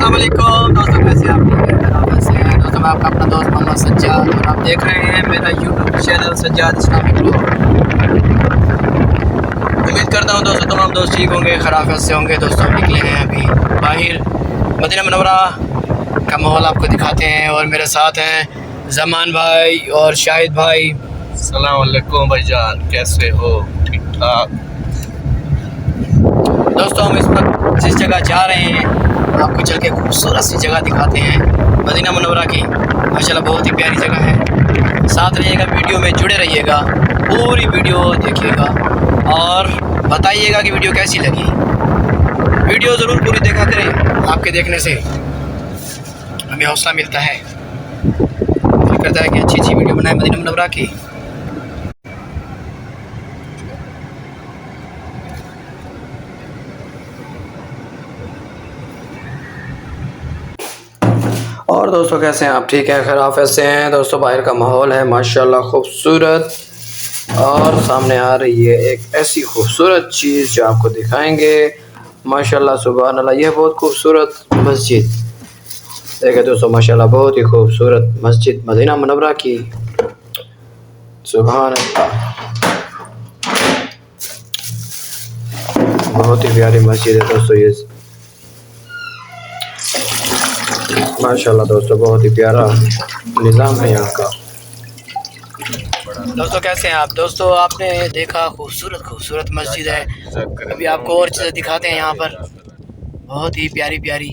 अस्सलाम वालेकुम दोस्तों, कैसे आप ठीक हैं? कैसे हैं दोस्तों? मैं आपका अपना दोस्त मोहम्मद सज्जाद और आप देख रहे हैं मेरा YouTube channel Sajjad Islamic blog. उम्मीद करता हूं दोस्तों तमाम दोस्त ठीक होंगे, खैरियत से होंगे। दोस्तों निकले हैं अभी बाहर, मदीना मुनव्वरा का माहौल आपको दिखाते हैं और मेरे साथ हैं जमान भाई और शाहिद भाई। अस्सलाम वालेकुम भाईजान, कैसे हो? ठीक ठाक। दोस्तों हम इस वक्त जिस जगह जा रहे हैं आपको चल के खूबसूरत सी जगह दिखाते हैं मदीना मुनव्वरा की। माशाल्लाह बहुत ही प्यारी जगह है। साथ रहिएगा, वीडियो में जुड़े रहिएगा, पूरी वीडियो देखिएगा और बताइएगा कि वीडियो कैसी लगी। वीडियो ज़रूर पूरी देखा करें, आपके देखने से हमें हौसला मिलता है, दिल करता है कि अच्छी अच्छी वीडियो बनाए मदीना मुनव्वरा की। और दोस्तों कैसे हैं आप? ठीक हैं, खैरियत से हैं दोस्तों? बाहर का माहौल है माशाल्लाह खूबसूरत और सामने आ रही है एक ऐसी खूबसूरत चीज़ जो आपको दिखाएंगे। माशाल्लाह सुभान अल्लाह, यह बहुत खूबसूरत मस्जिद देखिए दोस्तों, माशाल्लाह बहुत ही खूबसूरत मस्जिद मदीना मुनव्वरा की। सुभान अल्लाह, बहुत ही प्यारी मस्जिद है दोस्तों ये। माशाल्लाह दोस्तों बहुत ही प्यारा निज़ाम है यहाँ का। दोस्तों कैसे हैं आप? दोस्तों आपने देखा खूबसूरत खूबसूरत मस्जिद है, अभी आपको और चीज़ें दिखाते हैं यहाँ पर, बहुत ही प्यारी प्यारी